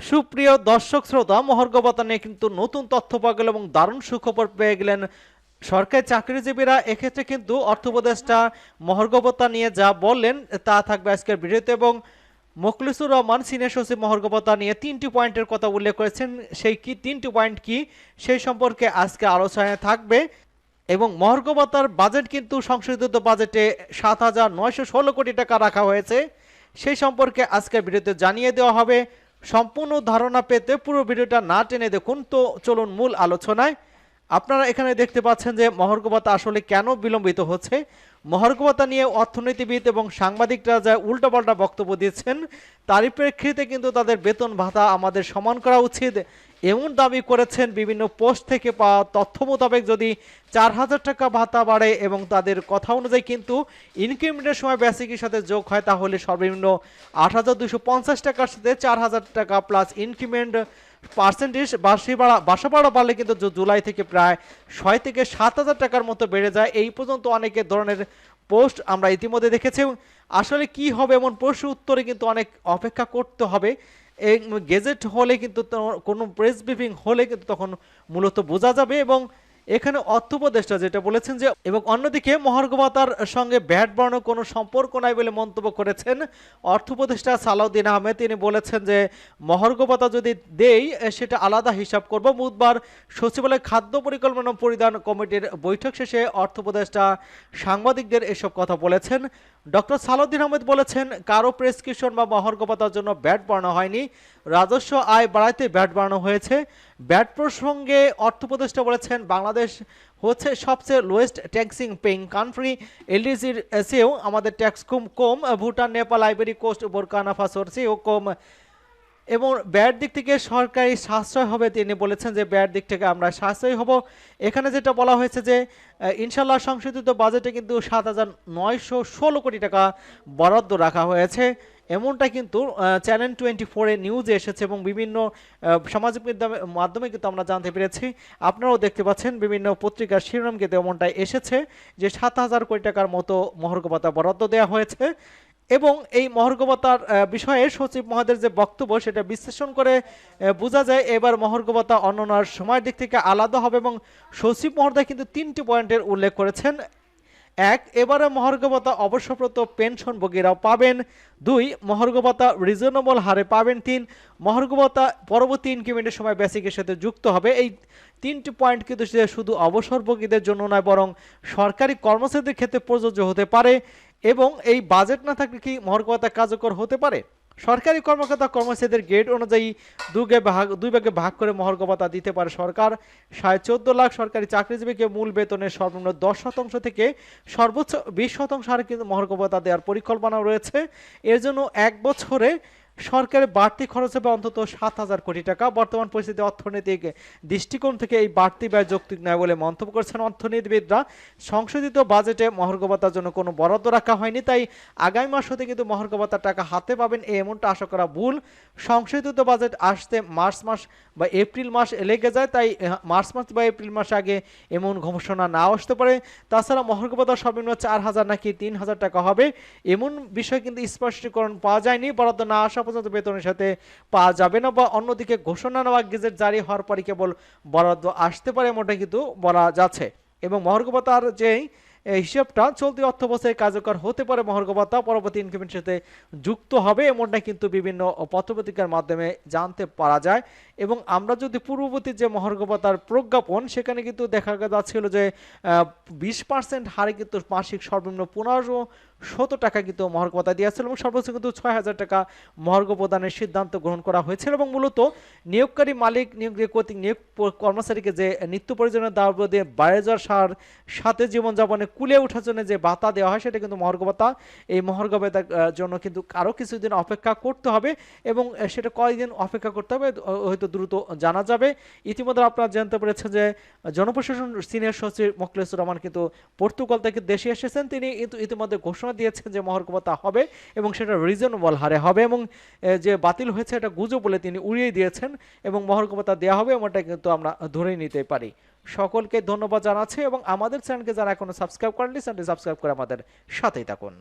সুপ্রিয় দর্শক শ্রোতা, মহার্ঘ ভাতা নিয়ে কিন্তু নতুন তথ্য পাওয়া গেল এবং দারুণ সুখবর পেয়ে গেলেন সরকারি চাকরিজীবীরা। এক্ষেত্রে কিন্তু অর্থ উপদেষ্টা মহার্ঘ ভাতা নিয়ে যা বললেন তা থাকবে আজকের ভিডিওতে, এবং মোখলেসুর রহমান সিনিয়র সচিব মহার্ঘ ভাতা নিয়ে 3টি পয়েন্টের কথা উল্লেখ করেছেন। সেই কি 3টি পয়েন্ট কি সেই সম্পর্কে আজকে আলোচনায় থাকবে। এবং মহার্ঘ ভাতার বাজেট কিন্তু সংশোধিত বাজেটে 7,916 কোটি টাকা রাখা হয়েছে, সেই সম্পর্কে আজকের ভিডিওতে জানিয়ে দেওয়া হবে। সম্পূর্ণ ধারণা পেতে পুরো ভিডিওটা না টেনে দেখুন। তো চলুন মূল আলোচনায়। আপনারা এখানে দেখতে পাচ্ছেন যে মহার্ঘ ভাতা আসলে কেন বিলম্বিত হচ্ছে। মহার্ঘ ভাতা নিয়ে অর্থনীতিবিদ এবং সাংবাদিকরা যা উল্টোপাল্টা বক্তব্য দিচ্ছেন, তারই প্রেক্ষিতে কিন্তু তাদের বেতন ভাতা আমাদের সমান করা উচিত এমন দাবি করেছেন। বিভিন্ন পোস্ট থেকে পাওয়া তথ্য মোতাবেক যদি 4,000 টাকা ভাতা বাড়ে এবং তাদের কথা অনুযায়ী কিন্তু ইনক্রিমেন্টের সময় বেসিকের সাথে যোগ হয়, তাহলে সর্বনিম্ন 8,250 টাকার সাথে 4,000 টাকা প্লাস ইনক্রিমেন্ট পার্সেন্টেজ বাসা ভাড়া বাড়লে কিন্তু জুলাই থেকে প্রায় 6 থেকে 7,000 টাকার মতো বেড়ে যায়। এই পর্যন্ত অনেক ধরনের পোস্ট আমরা ইতিমধ্যে দেখেছি। আসলে কি হবে এমন প্রশ্ন উত্তরে কিন্তু অনেক অপেক্ষা করতে হবে। এই গেজেট হলে কিন্তু কোনো প্রেস ব্রিফিং হলে কিন্তু তখন মূলত বোঝা যাবে। এবং এখানে অর্থ উপদেষ্টা যেটা বলেছেন যে, এবং অন্যদিকে মহার্ঘ ভাতার সঙ্গে ভ্যাট বাড়ানোর কোনো সম্পর্ক নাই বলে মন্তব্য করেছেন অর্থ উপদেষ্টা সালাউদ্দিন আহমেদ। তিনি বলেছেন যে মহার্ঘ ভাতা যদি দেই সেটা আলাদা হিসাব করব। বুধবার সচিবালয় খাদ্য পরিকল্পনা পরিধান কমিটির বৈঠক শেষে অর্থ উপদেষ্টা সাংবাদিকদের এসব কথা বলেছেন। ডক্টর সালাউদ্দিন আহমেদ বলেছেন, কারো প্রেসক্রিপশন বা মহার্ঘ ভাতার জন্য ভ্যাট বাড়ানো হয়নি, রাজস্ব আয় বাড়াইতে ভ্যাট বাড়ানো হয়েছে। ভ্যাট প্রসঙ্গে অর্থ উপদেষ্টা বলেছেন, বাংলাদেশ হচ্ছে সবচেয়ে লোয়েস্ট ট্যাক্সিং পেইং কান্ট্রি। এলডিসির চেয়েও আমাদের ট্যাক্স কম। ভুটান, নেপাল, আইভরি কোস্ট, বোরকানা ফাসোর চেয়েও কম। এবং ব্যয়ের দিক থেকে সরকারি সাশ্রয় হবে। তিনি বলেছেন যে ব্যয়ের দিক থেকে আমরা সাশ্রয়ী হব। এখানে যেটা বলা হয়েছে যে ইনশাল্লাহ সংশোধিত বাজেটে কিন্তু 7,916 কোটি টাকা বরাদ্দ রাখা হয়েছে, এমনটা কিন্তু চ্যানেল 24 এ নিউজে এসেছে এবং বিভিন্ন সামাজিক মাধ্যমে কিন্তু আমরা জানতে পেরেছি। আপনারাও দেখতে পাচ্ছেন বিভিন্ন পত্রিকার শিরোনাম কিন্তু এমনটাই এসেছে যে 7,000 কোটি টাকার মতো মহার্ঘ ভাতা বরাদ্দ দেওয়া হয়েছে। এবং এই মহার্ঘ ভাতার বিষয়ে সচিব মহোদয়ের যে বক্তব্য সেটা বিশ্লেষণ করে বোঝা যায় এবার মহার্ঘ ভাতা অন্যান্য সময়ের দিক থেকে আলাদা হবে। এবং সচিব মহোদয় কিন্তু 3টি পয়েন্টের উল্লেখ করেছেন। 1, এবারে মহার্ঘ ভাতা অবসরপ্রাপ্ত পেনশনভোগীরাও পাবেন। 2, মহার্ঘ ভাতা রিজনেবল হারে পাবেন। 3, মহার্ঘ ভাতা পরবর্তী ইনক্রিমেন্টের সময় বেসিকের সাথে যুক্ত হবে। এই 3টি পয়েন্ট কিন্তু শুধু অবসরভোগীদের জন্য নয়, বরং সরকারি কর্মচারীদের ক্ষেত্রে প্রযোজ্য হতে পারে। এবং এই বাজেট না থাকলে কি মহার্ঘ ভাতা কার্যকর হতে পারে? সরকারি কর্মকর্তা কর্মচারীদের গ্রেড অনুযায়ী দুই ভাগে ভাগ করে মহার্ঘ ভাতা দিতে পারে সরকার। 14.5 লাখ সরকারি চাকরিজীবীকে মূল বেতনের সর্বনিম্ন 10% থেকে সর্বোচ্চ 20% হারে কিন্তু মহার্ঘ ভাতা দেওয়ার পরিকল্পনা রয়েছে। এর জন্য 1 বছরে সরকারের বাড়তি খরচ হবে অন্তত 7,000 কোটি টাকা। বর্তমান পরিস্থিতি অর্থনৈতিক দৃষ্টিকোণ থেকে এই বাড়তি ব্যয় যৌক্তিক নয় বলে মন্তব্য করেছেন অর্থনীতিবিদরা। সংশোধিত বাজেটে মহার্ঘ ভাতার জন্য কোনো বরাদ্দ রাখা হয়নি, তাই আগামী মাস হতে কিন্তু মহার্ঘ ভাতার টাকা হাতে পাবেন এমনটা আশা করা ভুল। সংশোধিত বাজেট আসতে মার্চ মাস বা এপ্রিল মাস লেগে যায়, তাই মার্চ মাস বা এপ্রিল মাস আগে এমন ঘোষণা না আসতে পারে। তাছাড়া মহার্ঘ ভাতা সর্বনিম্ন 4,000 নাকি 3,000 টাকা হবে এমন বিষয় কিন্তু স্পষ্টীকরণ পাওয়া যায়নি। বরাদ্দ না আসা পর্যন্ত বেতনের সাথে পাওয়া যাবে না, বা অন্যদিকে ঘোষণা নেওয়া গেজেট জারি হওয়ার পরে কেবল বরাদ্দ আসতে পারে এমনটা কিন্তু বলা যাচ্ছে। এবং মহার্ঘ ভাতার যেই হিসাবটা চলতি অর্থ বছরে কার্যকর হতে পারে, মহার্ঘ ভাতা পরবর্তী ইনক্রিমেন্টের সাথে যুক্ত হবে এমনটা কিন্তু বিভিন্ন পত্রপত্রিকার মাধ্যমে জানতে পারা যায়। এবং আমরা যদি পূর্ববর্তী যে মহার্ঘ ভাতার প্রজ্ঞাপন সেখানে কিন্তু দেখা যাচ্ছিল যে 20% হারে কিন্তু মাসিক সর্বনিম্ন 1,517 টাকা কিন্তু মহার্ঘ ভাতা দিয়েছিল এবং সর্বোচ্চ কিন্তু 6,000 টাকা মহার্ঘ প্রদানের সিদ্ধান্ত গ্রহণ করা হয়েছিল। এবং মূলত নিয়োগকারী মালিক কর্তৃক নিয়োগ কর্মচারীকে যে নিত্য প্রয়োজনীয় দাবি দিয়ে বাইরে যাওয়ার সাথে জীবনযাপনে কুলে ওঠার জন্য যে ভাতা দেওয়া হয় সেটা কিন্তু মহার্ঘ ভাতা। এই মহার্ঘ ভাতার জন্য কিন্তু আরও কিছুদিন অপেক্ষা করতে হবে এবং সেটা কয়েকদিন অপেক্ষা করতে হবে, হয়তো দ্রুত জানা যাবে। ইতিমধ্যে আপনারা জানতে পেরেছেন যে জনপ্রশাসন সিনিয়র সচিব মোখলেসুর রহমান কিন্তু পর্তুগাল থেকে দেশে এসেছেন। তিনি ইতিমধ্যে ঘোষণা দিয়েছেন যে মহার্ঘ ভাতা হবে এবং সেটা রিজনেবল হারে হবে, এবং যে বাতিল হয়েছে এটা গুজব বলে তিনি উড়িয়ে দিয়েছেন এবং মহার্ঘ ভাতা দেওয়া হবে এমনটা কিন্তু আমরা ধরে নিতে পারি। সকলকে ধন্যবাদ জানাচ্ছি এবং আমাদের চ্যানেলকে যারা এখনো সাবস্ক্রাইব করেননি চ্যানেলটি সাবস্ক্রাইব করে আমাদের সাথেই থাকুন।